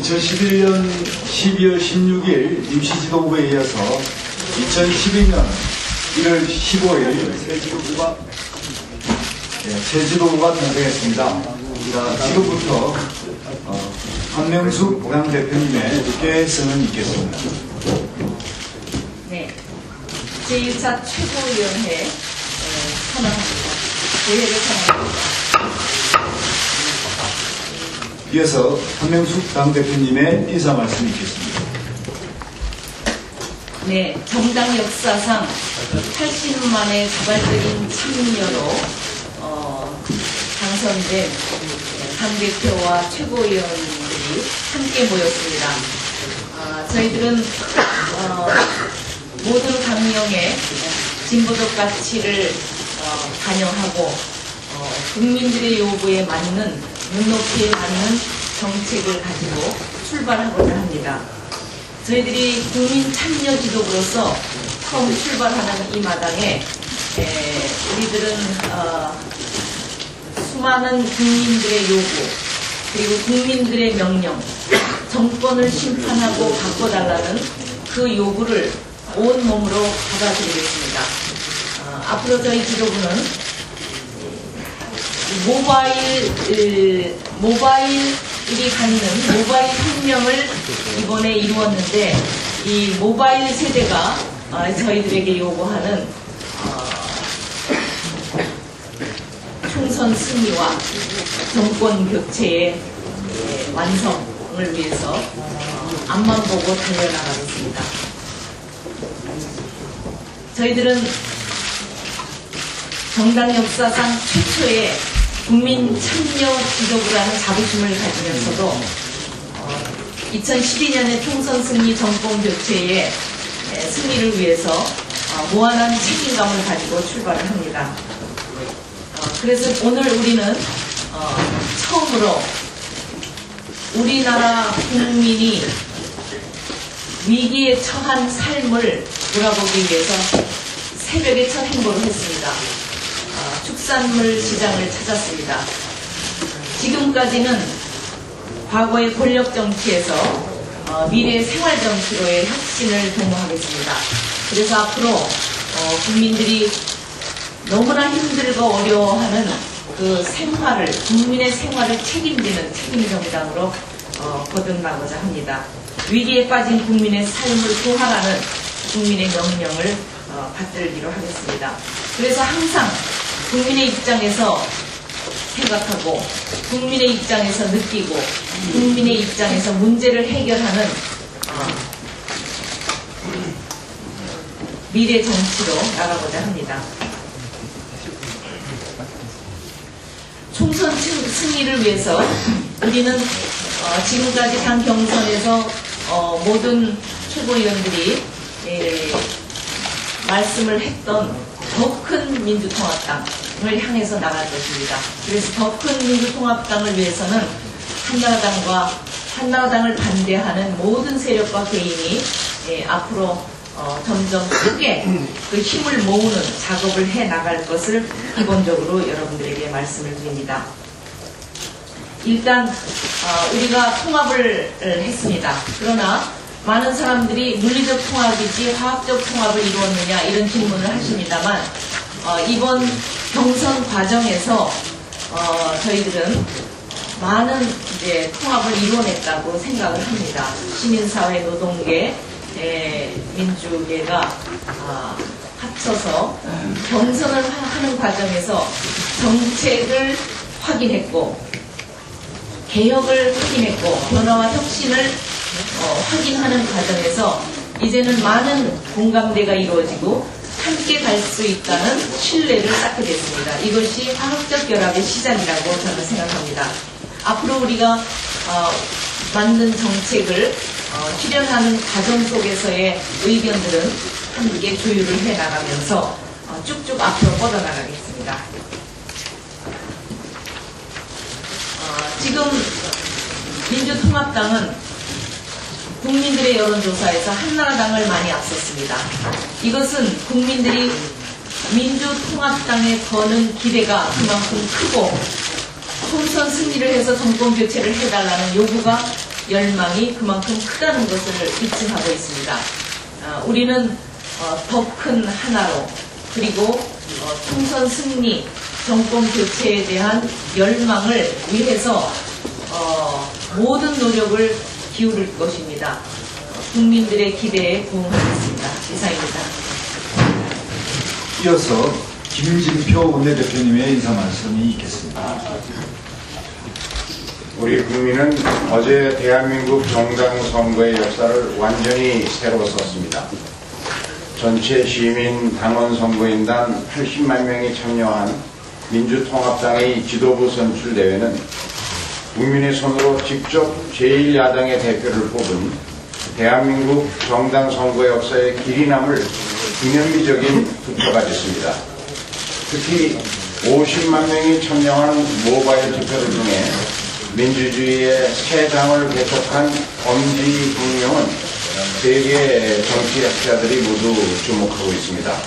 2011년 12월 16일 임시지도부에 이어서 2012년 1월 15일 새 지도부가 탄생했습니다. 자, 지금부터 한명숙 당대표님의 꾀성은 있겠습니다. 네, 제1차 최고위원회 선언합니다. 대회를 선언합니다. 이어서 한명숙 당대표님의 인사 말씀이 있겠습니다. 네, 정당 역사상 80년 만에 자발적인 참여로 당선된 당대표와 최고위원들이 함께 모였습니다. 저희들은 모든 강령의 진보적 가치를 반영하고 국민들의 요구에 맞는 눈높이에 맞는 정책을 가지고 출발하고자 합니다. 저희들이 국민 참여 지도부로서 처음 출발하는 이 마당에 우리들은 수많은 국민들의 요구 그리고 국민들의 명령, 정권을 심판하고 바꿔달라는 그 요구를 온몸으로 받아들이겠습니다. 앞으로 저희 지도부는 모바일이 갖는 모바일 혁명을 이번에 이루었는데 이 모바일 세대가 저희들에게 요구하는 총선 승리와 정권 교체의 완성을 위해서 앞만 보고 달려나가겠습니다. 저희들은 정당 역사상 최초의 국민 참여 지도부라는 자부심을 가지면서도 2012년의 총선 승리 정권 교체의 승리를 위해서 무한한 책임감을 가지고 출발을 합니다. 그래서 오늘 우리는 처음으로 우리나라 국민이 위기에 처한 삶을 돌아보기 위해서 새벽에 첫 행보를 했습니다. 축산물 시장을 찾았습니다. 지금까지는 과거의 권력 정치에서 미래의 생활 정치로의 혁신을 도모하겠습니다. 그래서 앞으로 국민들이 너무나 힘들고 어려워하는 그 생활을, 국민의 생활을 책임지는 책임정당으로 거듭나고자 합니다. 위기에 빠진 국민의 삶을 구하라는 국민의 명령을 받들기로 하겠습니다. 그래서 항상 국민의 입장에서 생각하고 국민의 입장에서 느끼고 국민의 입장에서 문제를 해결하는 미래 정치로 나가고자 합니다. 총선 승리를 위해서 우리는 지금까지 당 경선에서 모든 최고위원들이 말씀을 했던 더 큰 민주통합당을 향해서 나갈 것입니다. 그래서 더 큰 민주통합당을 위해서는 한나라당을 반대하는 모든 세력과 개인이 앞으로 점점 크게 그 힘을 모으는 작업을 해 나갈 것을 기본적으로 여러분들에게 말씀을 드립니다. 일단 우리가 통합을 했습니다. 그러나 많은 사람들이 물리적 통합이지 화학적 통합을 이루었느냐 이런 질문을 하십니다만 이번 경선 과정에서 저희들은 많은 이제 통합을 이뤄냈다고 생각을 합니다. 시민사회, 노동계, 민주계가 합쳐서 경선을 하는 과정에서 정책을 확인했고 개혁을 확인했고 변화와 혁신을 확인하는 과정에서 이제는 많은 공감대가 이루어지고 함께 갈 수 있다는 신뢰를 쌓게 됐습니다. 이것이 화학적 결합의 시작이라고 저는 생각합니다. 앞으로 우리가 만든 정책을 실현하는 과정 속에서의 의견들은 함께 조율을 해나가면서 쭉쭉 앞으로 뻗어나가겠습니다. 지금 민주통합당은 국민들의 여론조사에서 한나라당을 많이 앞섰습니다. 이것은 국민들이 민주통합당에 거는 기대가 그만큼 크고 총선 승리를 해서 정권 교체를 해달라는 요구가 열망이 그만큼 크다는 것을 잊지 하고 있습니다. 우리는 더 큰 하나로 그리고 총선 승리, 정권 교체에 대한 열망을 위해서 모든 노력을 기울일 것입니다. 국민들의 기대에 부응하겠습니다. 이상입니다. 이어서 김진표 원내대표님의 인사 말씀이 있겠습니다. 우리 국민은 어제 대한민국 정당 선거의 역사를 완전히 새로 썼습니다. 전체 시민 당원 선거인단 80만 명이 참여한 민주통합당의 지도부 선출 대회는 국민의 손으로 직접 제1야당의 대표를 뽑은 대한민국 정당 선거 역사의 길이 남을 기념비적인 투표가 됐습니다. 특히 50만 명이 참여한 모바일 투표를 통해 민주주의의 새 장을 개척한 엄지혁명은 세계 정치학자들이 모두 주목하고 있습니다.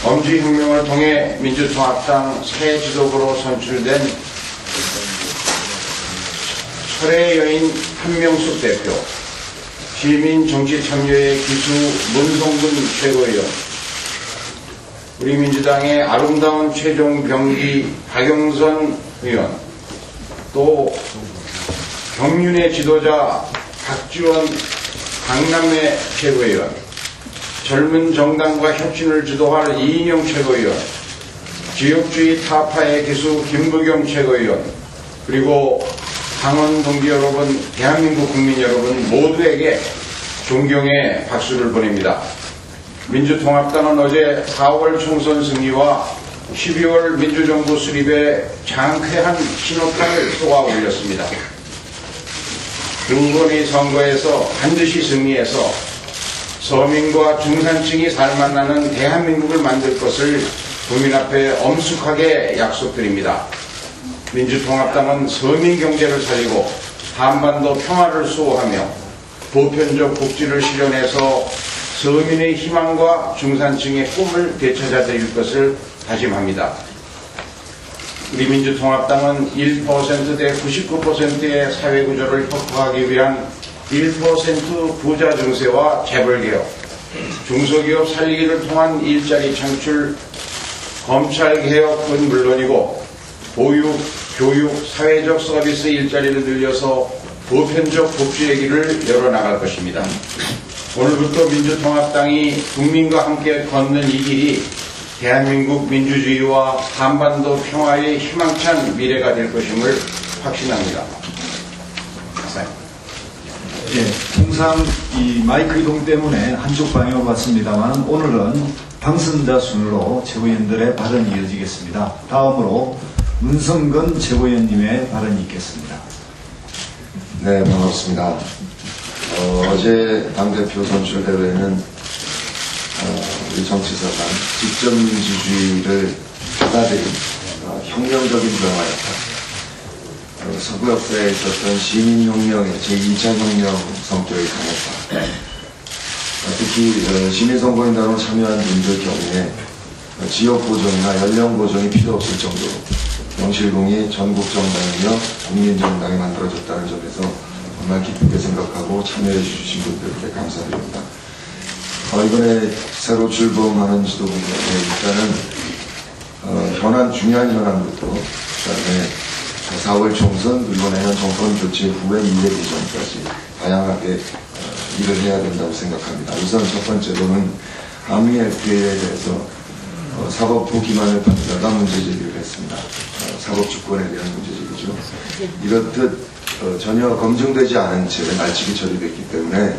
엄지혁명을 통해 민주통합당 새 지도부로 선출된 철의 여인 한명숙 대표, 시민 정치 참여의 기수 문성근 최고위원, 우리 민주당의 아름다운 최종 병기 박영선 의원, 또 경륜의 지도자 박지원 강남의 최고위원, 젊은 정당과 혁신을 주도할 이인영 최고위원, 지역주의 타파의 기수 김부겸 최고위원, 그리고 강원 동지 여러분, 대한민국 국민 여러분 모두에게 존경의 박수를 보냅니다. 민주통합당은 어제 4월 총선 승리와 12월 민주정부 수립에 장쾌한 신호탄을 쏘아 올렸습니다. 두 번의 선거에서 반드시 승리해서 서민과 중산층이 살만나는 대한민국을 만들 것을 국민 앞에 엄숙하게 약속드립니다. 민주통합당은 서민 경제를 살리고 한반도 평화를 수호하며 보편적 복지를 실현해서 서민의 희망과 중산층의 꿈을 되찾아드릴 것을 다짐합니다. 우리 민주통합당은 1%대 99%의 사회구조를 혁파하기 위한 1% 부자 증세와 재벌개혁, 중소기업 살리기를 통한 일자리 창출, 검찰개혁은 물론이고 보육, 교육, 사회적 서비스 일자리를 늘려서 보편적 복지의 길을 열어나갈 것입니다. 오늘부터 민주통합당이 국민과 함께 걷는 이 길이 대한민국 민주주의와 한반도 평화의 희망찬 미래가 될 것임을 확신합니다. 예, 통상 이 마이크 이동 때문에 한쪽 방향으로 갔습니다만 오늘은 당선자 순으로 최고위원들의 발언이 이어지겠습니다. 다음으로 문성근 최고위원님의 발언이 있겠습니다. 네, 반갑습니다. 어제 당대표 선출대회는 우리 정치사상 직접 민주주의를 받아들인 혁명적인 변화였다. 서구 역사에 있었던 시민혁명의 제2차 혁명 성격이 강했다. 특히 시민선거인단으로 참여한 분들 경우에 지역 보정이나 연령 보정이 필요 없을 정도로 영실공이 전국 정당이며 국민 정당이 만들어졌다는 점에서 정말 기쁘게 생각하고 참여해 주신 분들께 감사드립니다. 이번에 새로 출범하는 지도부에 일단은 중요한 현안부터 그다음에 4월 총선 그리고 내년 정권 교체 후의 미래 비전까지 다양하게 일을 해야 된다고 생각합니다. 우선 첫 번째로는 한미 FTA에 대해서 사법부 기만을 받다가 문제 제기를 했습니다. 사법 주권에 대한 문제 제기죠. 이렇듯 전혀 검증되지 않은 채 날치기 처리됐기 때문에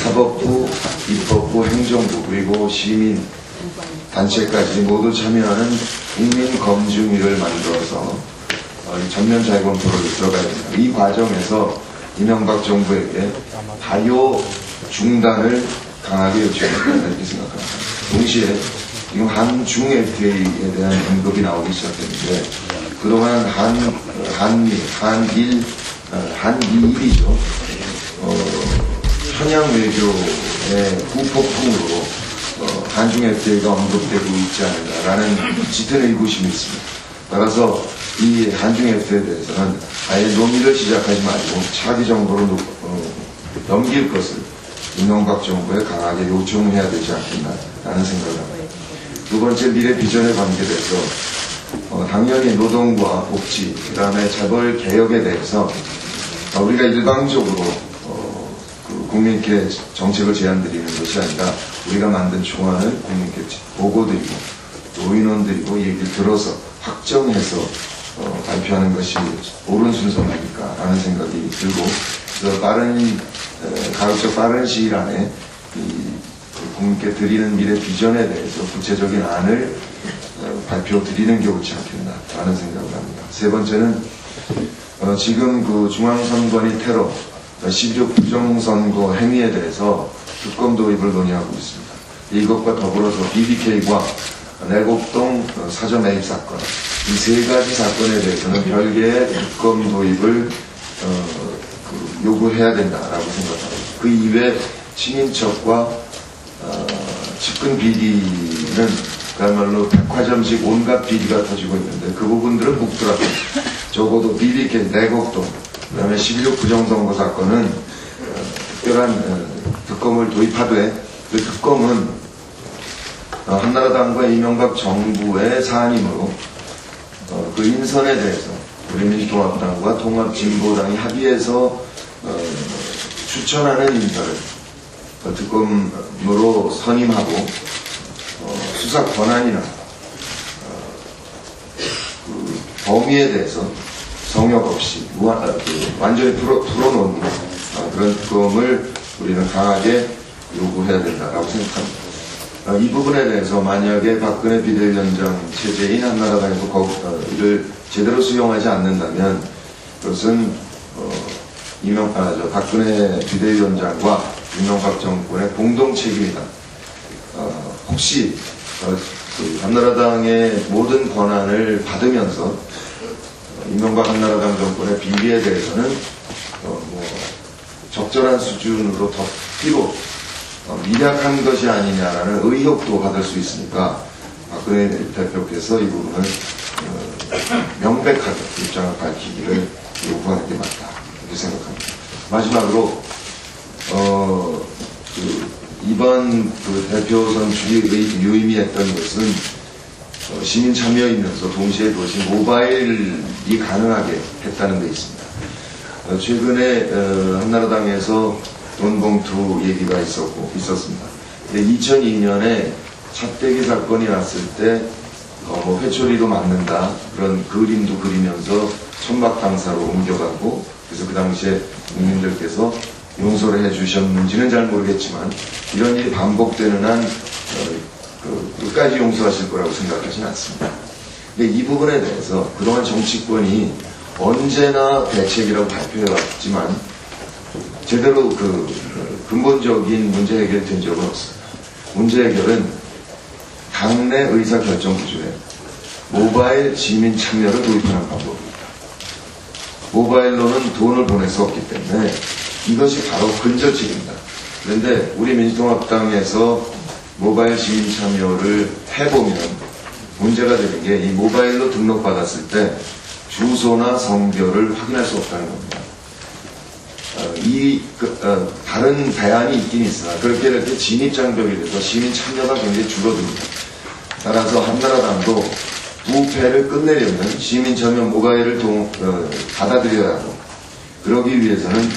사법부, 입법부, 행정부 그리고 시민 단체까지 모두 참여하는 국민 검증위를 만들어서 전면 자유검토를 들어가야 됩니다. 이 과정에서 이명박 정부에게 다요 중단을 강하게 요청했다는 이렇게 생각합니다. 동시에 지금 한중 FTA에 대한 언급이 나오기 시작했는데 그동안 한미, 한일, 한미일이죠. 편향 외교의 후폭풍으로 한중 FTA가 언급되고 있지 않는가라는 짙은 의구심이 있습니다. 따라서 이 한중 FTA에 대해서는 아예 논의를 시작하지 말고 차기 정부로 넘길 것을 이명박 정부에 강하게 요청해야 되지 않겠나라는 생각을 합니다. 두 번째, 미래 비전에 관계돼서 당연히 노동과 복지, 그 다음에 재벌 개혁에 대해서 우리가 일방적으로 국민께 정책을 제안드리는 것이 아니라 우리가 만든 조안을 국민께 보고드리고 또 의논드리고 얘기를 들어서 확정해서 발표하는 것이 옳은 순서입니까라는 생각이 들고, 그래서 가급적 빠른 시일 안에 국민께 드리는 미래 비전에 대해서 구체적인 안을 발표드리는 게 옳지 않겠나라는 생각을 합니다. 세 번째는 지금 그 중앙선관위 테러 16 부정선거 행위에 대해서 특검 도입을 논의하고 있습니다. 이것과 더불어서 BBK과 내곡동 사저 매입 사건, 이 세 가지 사건에 대해서는 별개의 특검 도입을 요구해야 된다라고 생각합니다. 그 이외에 친인척과 측근 비리는 그야말로 백화점식 온갖 비리가 터지고 있는데 그 부분들은 묵더라도 적어도 BBK, 내곡동, 그 다음에 16 부정선거 사건은 특별한 특검을 도입하되 그 특검은 한나라당과 이명박 정부의 사안이므로 그 인선에 대해서 우리 민주통합당과 통합진보당이 합의해서 추천하는 인사를 특검으로 선임하고 수사 권한이나 그 범위에 대해서 성역 없이 완전히 풀어놓는 그런 특검을 우리는 강하게 요구해야 된다라고 생각합니다. 이 부분에 대해서 만약에 박근혜 비대위원장 체제인 한나라당에서 이를 제대로 수용하지 않는다면 그것은 박근혜 비대위원장과 이명박 정권의 공동 책임이다. 혹시 한나라당의 모든 권한을 받으면서 이명박 한나라당 정권의 비리에 대해서는 적절한 수준으로 덮기로 미약한 것이 아니냐라는 의혹도 받을 수 있으니까 박근혜 대표께서 이 부분을 명백하게 입장을 밝히기를 요구하는 게 맞다 이렇게 생각합니다. 마지막으로 이번 대표선 주기의 유의미했던 것은 시민 참여이면서 동시에 그것이 모바일이 가능하게 했다는 데 있습니다. 최근에 한나라당에서 돈봉투 얘기가 있었습니다. 2002년에 차떼기 사건이 났을 때 회초리로 막는다 그런 그림도 그리면서 천박당사로 옮겨가고, 그래서 그 당시에 국민들께서 용서를 해주셨는지는 잘 모르겠지만 이런 일이 반복되는 한 끝까지 용서하실 거라고 생각하지는 않습니다. 근데 이 부분에 대해서 그동안 정치권이 언제나 대책이라고 발표해왔지만 제대로 근본적인 문제 해결된 적은 없습니다. 문제 해결은 당내 의사결정 기준에 모바일 시민 참여를 도입하는 방법입니다. 모바일로는 돈을 보낼 수 없기 때문에 이것이 바로 근절책입니다. 그런데 우리 민주통합당에서 모바일 시민 참여를 해보면 문제가 되는 게 이 모바일로 등록받았을 때 주소나 성별을 확인할 수 없다는 겁니다. 다른 대안이 있긴 있으나 그렇게 될 때 진입장벽이 돼서 시민 참여가 굉장히 줄어듭니다. 따라서 한나라당도 부패를 끝내려면 시민 참여 모바일을 받아들여야 하고, 그러기 위해서는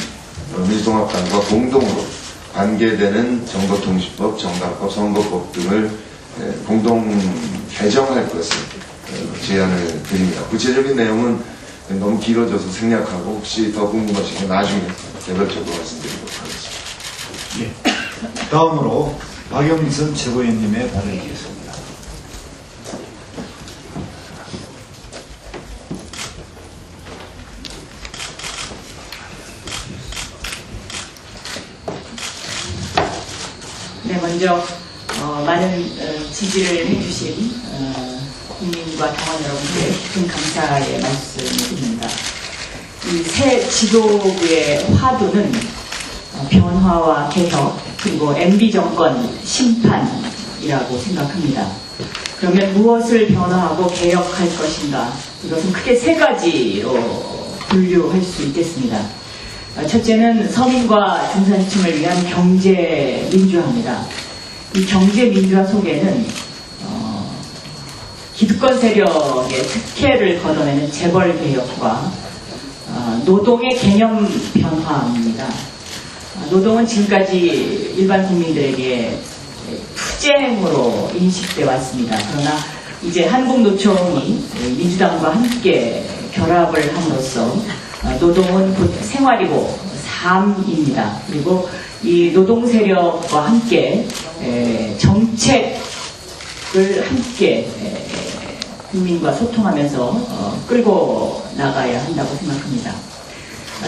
민주통합당과 공동으로 관계되는 정보통신법, 정당법, 선거법 등을 공동 개정할 것을 제안을 드립니다. 구체적인 내용은 너무 길어져서 생략하고 혹시 더 궁금하시면 나중에 개별적으로 말씀드리도록 하겠습니다. 예. 다음으로 박영선 최고위원님의 발언이겠습니다. 네, 먼저 많은 지지를 해주신 국민과 당원 여러분께 깊은 감사의 말씀을 드립니다. 이 새 지도부의 화두는 변화와 개혁 그리고 MB 정권 심판이라고 생각합니다. 그러면 무엇을 변화하고 개혁할 것인가? 이것은 크게 세 가지로 분류할 수 있겠습니다. 첫째는 서민과 중산층을 위한 경제 민주화입니다. 이 경제 민주화 속에는 기득권 세력의 특혜를 걷어내는 재벌 개혁과 노동의 개념 변화입니다. 노동은 지금까지 일반 국민들에게 투쟁으로 인식돼 왔습니다. 그러나 이제 한국노총이 민주당과 함께 결합을 함으로써 노동은 곧 생활이고 삶입니다. 그리고 이 노동 세력과 함께 정책을 함께 국민과 소통하면서 끌고 나가야 한다고 생각합니다.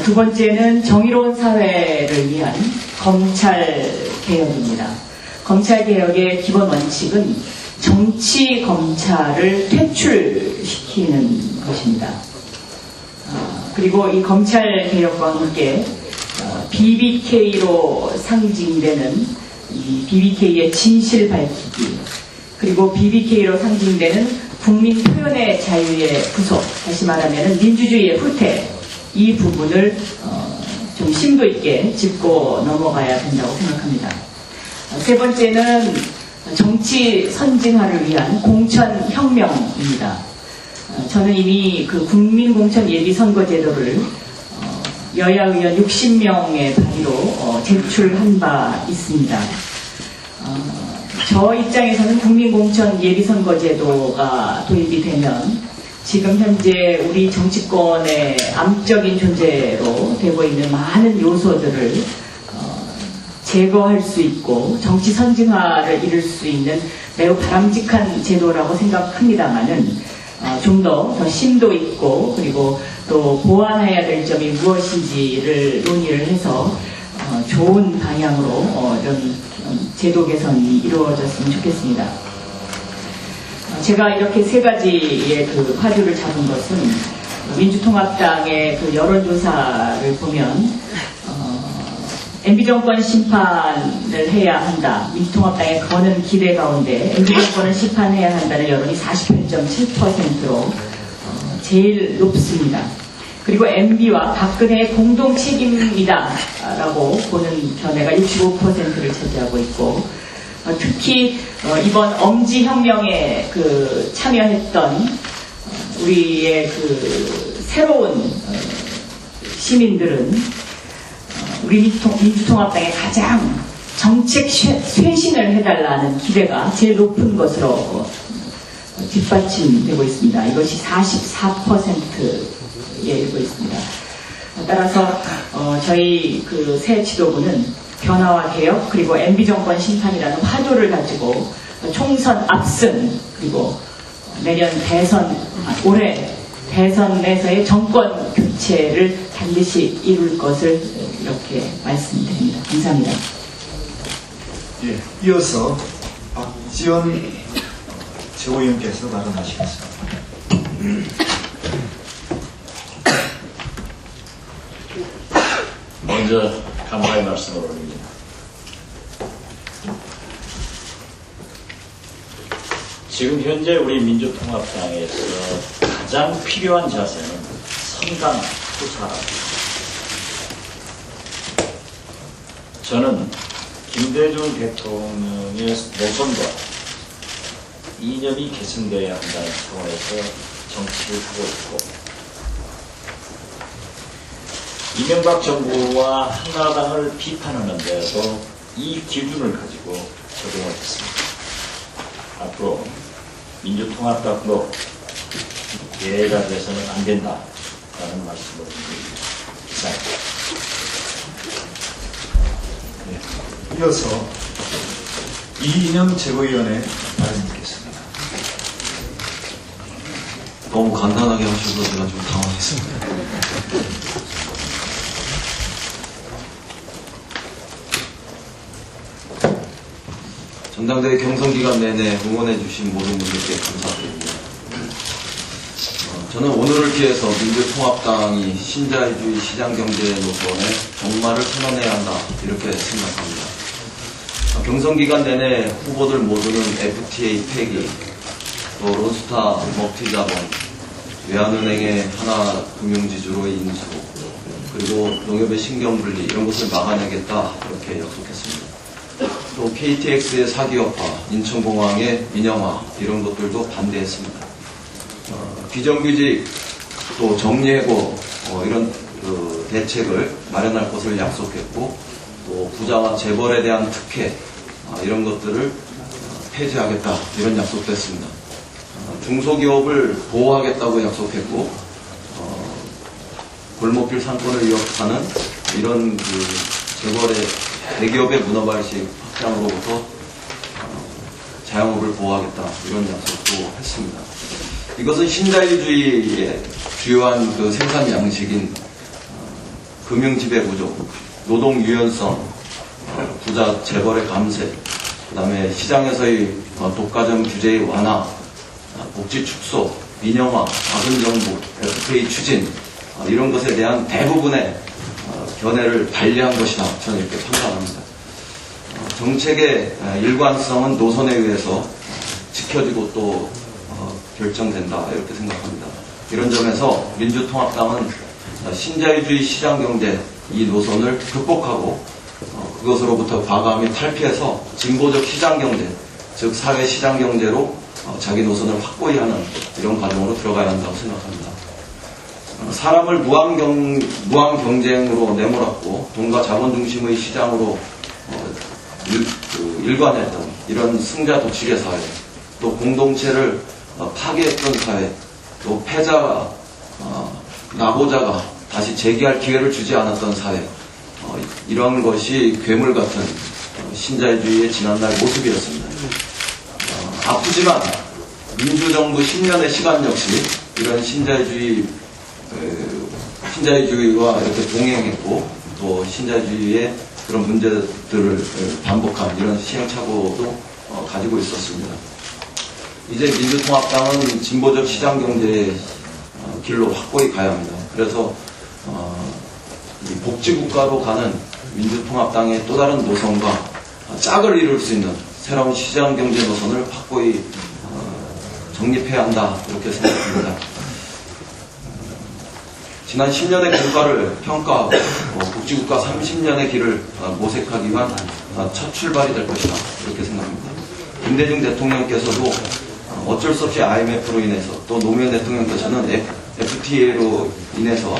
두 번째는 정의로운 사회를 위한 검찰 개혁입니다. 검찰 개혁의 기본 원칙은 정치 검찰을 퇴출시키는 것입니다. 그리고 이 검찰 개혁과 함께 BBK로 상징되는 이 BBK의 진실 밝히기, 그리고 BBK로 상징되는 국민 표현의 자유의 부속, 다시 말하면 민주주의의 후퇴, 이 부분을 좀 심도 있게 짚고 넘어가야 된다고 생각합니다. 세 번째는 정치 선진화를 위한 공천혁명입니다. 저는 이미 그 국민공천 예비선거제도를 여야 의원 60명의 발의로 제출한 바 있습니다. 저 입장에서는 국민공천 예비선거제도가 도입이 되면 지금 현재 우리 정치권의 암적인 존재로 되고 있는 많은 요소들을 제거할 수 있고 정치 선진화를 이룰 수 있는 매우 바람직한 제도라고 생각합니다만은 좀 더 심도 있고 그리고 또 보완해야 될 점이 무엇인지를 논의를 해서 좋은 방향으로 이런 제도 개선이 이루어졌으면 좋겠습니다. 제가 이렇게 세 가지의 그 화두를 잡은 것은 민주통합당의 그 여론조사를 보면 MB정권 심판을 해야 한다. 민주통합당에 거는 기대 가운데 MB정권을 심판해야 한다는 여론이 48.7%로 제일 높습니다. 그리고 MB와 박근혜의 공동 책임이다라고 보는 견해가 65%를 차지하고 있고, 특히 이번 엄지혁명에 그 참여했던 우리의 그 새로운 시민들은 우리 민주통합당에 가장 정책 쇄신을 해달라는 기대가 제일 높은 것으로 뒷받침되고 있습니다. 이것이 44%에 이르고 있습니다. 따라서 저희 그 새 지도부는 변화와 개혁 그리고 MB정권 심판이라는 화두를 가지고 총선 압승 그리고 내년 대선 올해 대선에서의 정권 교체를 반드시 이룰 것을 이렇게 말씀드립니다. 감사합니다. 예, 이어서 박지원 최고위원께서 발언하시겠습니다. 먼저 감사의 말씀을 올립니다. 지금 현재 우리 민주통합당에서 가장 필요한 자세는 선강 투사랍니다. 저는 김대중 대통령의 노선과 이념이 계승되어야 한다는 차원에서 정치를 하고 있고, 이명박 정부와 한나라당을 비판하는 데에도 이 기준을 가지고 적용을 했습니다. 앞으로 민주통합당도 예가 돼서는 안 된다라는 말씀을 드립니다. 이상입니다. 이어서 이인영 최고위원의 발언 듣겠습니다. 너무 간단하게 하셔서 제가 좀 당황했습니다. 전당대회 경선기간 내내 응원해주신 모든 분들께 감사드립니다. 저는 오늘을 기해서 민주통합당이 신자유주의 시장경제 노선에 종말을 선언해야 한다 이렇게 생각합니다. 경선기간 내내 후보들 모두는 FTA 폐기, 또 론스타 먹튀자본, 외환은행의 하나금융지주로의 인수, 그리고 농협의 신경분리 이런 것을 막아내겠다 이렇게 약속했습니다. 또 KTX의 사기업화, 인천공항의 민영화 이런 것들도 반대했습니다. 비정규직 또 정리해고 이런 대책을 마련할 것을 약속했고, 또 부자와 재벌에 대한 특혜 이런 것들을 폐지하겠다 이런 약속도 했습니다. 중소기업을 보호하겠다고 약속했고, 골목길 상권을 위협하는 이런 재벌의 대기업의 문어발식 확장으로부터 자영업을 보호하겠다 이런 약속도 했습니다. 이것은 신자유주의의 주요한 생산 양식인 금융지배구조, 노동 유연성, 부자 재벌의 감세, 그 다음에 시장에서의 독과점 규제의 완화, 복지 축소, 민영화, 작은 정부, FTA 추진 이런 것에 대한 대부분의 견해를 달리한 것이다 저는 이렇게 판단합니다. 정책의 일관성은 노선에 의해서 지켜지고 또 결정된다 이렇게 생각합니다. 이런 점에서 민주통합당은 신자유주의 시장경제 이 노선을 극복하고 그것으로부터 과감히 탈피해서 진보적 시장경제, 즉 사회시장경제로 자기 노선을 확고히 하는 이런 과정으로 들어가야 한다고 생각합니다. 사람을 무한경쟁으로 내몰았고 돈과 자본 중심의 시장으로 일관했던 이런 승자 독식의 사회, 또 공동체를 파괴했던 사회, 또 패자가 나고자가 다시 재기할 기회를 주지 않았던 사회, 이런 것이 괴물 같은 신자유주의의 지난날 모습이었습니다. 아프지만 민주정부 10년의 시간 역시 이런 신자유주의와 이렇게 동행했고, 또 신자유주의의 그런 문제들을 반복한 이런 시행착오도 가지고 있었습니다. 이제 민주통합당은 진보적 시장경제의 길로 확고히 가야 합니다. 그래서 이 복지국가로 가는 민주통합당의 또 다른 노선과 짝을 이룰 수 있는 새로운 시장경제 노선을 확고히 정립해야 한다 이렇게 생각합니다. 지난 10년의 국가를 평가하고 복지국가 30년의 길을 모색하기 위한 첫 출발이 될 것이다 이렇게 생각합니다. 김대중 대통령께서도 어쩔 수 없이 IMF로 인해서, 또 노무현 대통령께서는 FTA로 인해서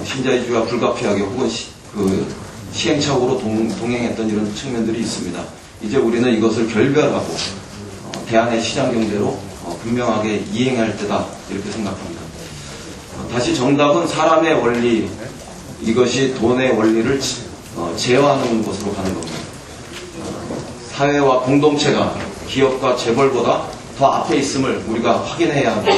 신자유주의와 불가피하게 혹은 시행착오로 동행했던 이런 측면들이 있습니다. 이제 우리는 이것을 결별하고 대안의 시장경제로 분명하게 이행할 때다 이렇게 생각합니다. 다시 정답은 사람의 원리, 이것이 돈의 원리를 제어하는 것으로 가는 겁니다. 사회와 공동체가 기업과 재벌보다 더 앞에 있음을 우리가 확인해야 합니다.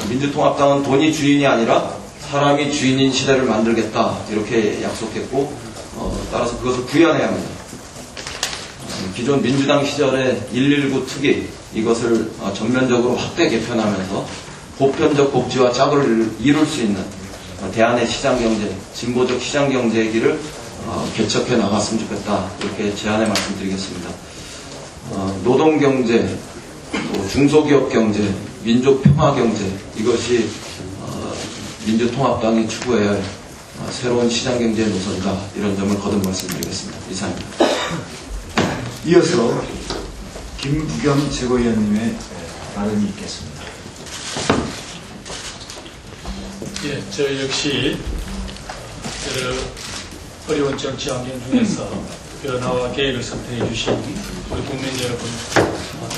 민주통합당은 돈이 주인이 아니라 사람이 주인인 시대를 만들겠다 이렇게 약속했고, 따라서 그것을 구현해야 합니다. 기존 민주당 시절의 119 특위, 이것을 전면적으로 확대 개편하면서 보편적 복지와 짝을 이룰 수 있는 대안의 시장경제, 진보적 시장경제의 길을 개척해 나갔으면 좋겠다 이렇게 제안의 말씀드리겠습니다. 노동경제, 또 중소기업경제, 민족평화경제, 이것이 민주통합당이 추구해야 할 새로운 시장경제 노선이다 이런 점을 거듭 말씀드리겠습니다. 이상입니다. 이어서 김부겸 최고위원님의 발언이 있겠습니다. 예, 저 역시 어려운 정치 환경 중에서 변화와 계획을 선택해 주신 우리 국민 여러분,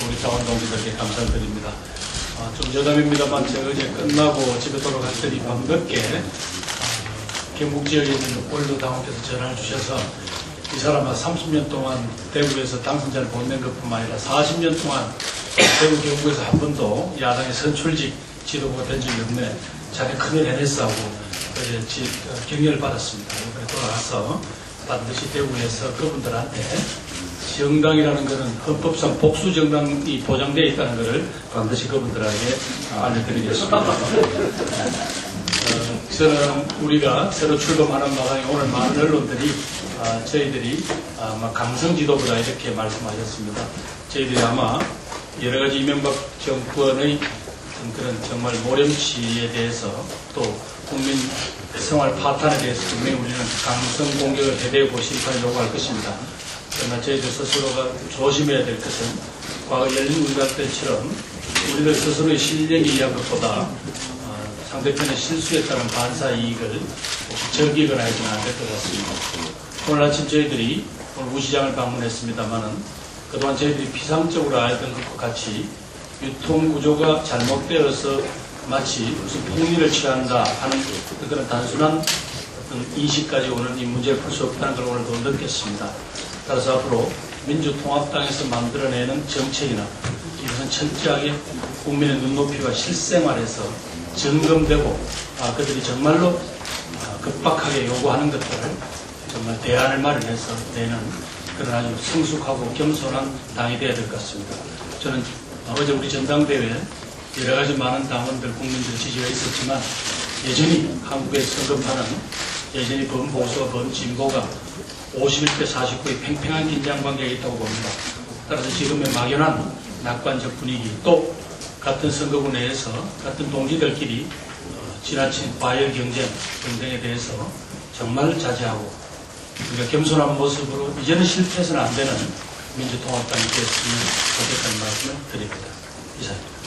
우리 당원 동지들께 감사드립니다. 좀 여담입니다만 제가 어제 끝나고 집에 돌아갔더니 밤늦게 경북 지역에 있는 원로 당원께서 전화를 주셔서 이 사람은 30년 동안 대구에서 당선자를 보낸 것뿐만 아니라 40년 동안 대구 경북에서 한 번도 야당의 선출직 지도부가 된 적이 없네. 자기 큰일 해냈어 하고 격려를 받았습니다. 돌아가서 반드시 대구에서 그분들한테 정당이라는 것은 헌법상 복수정당이 보장되어 있다는 것을 반드시 그분들에게 알려드리겠습니다. 저는 우리가 새로 출범하는 마당에 오늘 많은 언론들이 저희들이 강성 지도부다 이렇게 말씀하셨습니다. 저희들이 아마 여러 가지 이명박 정권의 그런 정말 모렴치에 대해서 또 국민 생활 파탄에 대해서 분명히 우리는 강성 공격을 해대고 심판을 요구할 것입니다. 그러나 저희들 스스로가 조심해야 될 것은 과거 열린 우리가 때처럼 우리들 스스로의 실력에 의한 것보다 상대편의 실수에 따른 반사 이익을 저기거나 해서는 안 될 것 같습니다. 오늘 아침 저희들이 오늘 우시장을 방문했습니다만은 그동안 저희들이 피상적으로 알던 것과 같이 유통구조가 잘못되어서 마치 무슨 폭리를 취한다 하는 그런 단순한 어떤 인식까지 오늘 이 문제를 풀 수 없다는 걸 오늘도 느꼈습니다. 따라서 앞으로 민주통합당에서 만들어내는 정책이나 이것은 철저하게 국민의 눈높이와 실생활에서 점검되고 그들이 정말로 급박하게 요구하는 것들을 정말 대안을 마련해서 내는 그런 아주 성숙하고 겸손한 당이 되어야 될 것 같습니다. 저는 어제 우리 전당대회에 여러 가지 많은 당원들, 국민들 지지가 있었지만 여전히 한국의 선거판은 여전히 범보수와 범진보가 51대 49의 팽팽한 긴장관계가 있다고 봅니다. 따라서 지금의 막연한 낙관적 분위기 또 같은 선거구 내에서 같은 동지들끼리 지나친 과열 경쟁 등등에 대해서 정말 자제하고 우리가 겸손한 모습으로 이제는 실패해서는 안 되는 민주통합당이 되었으면 좋겠다는 말씀을 드립니다. 이상입니다.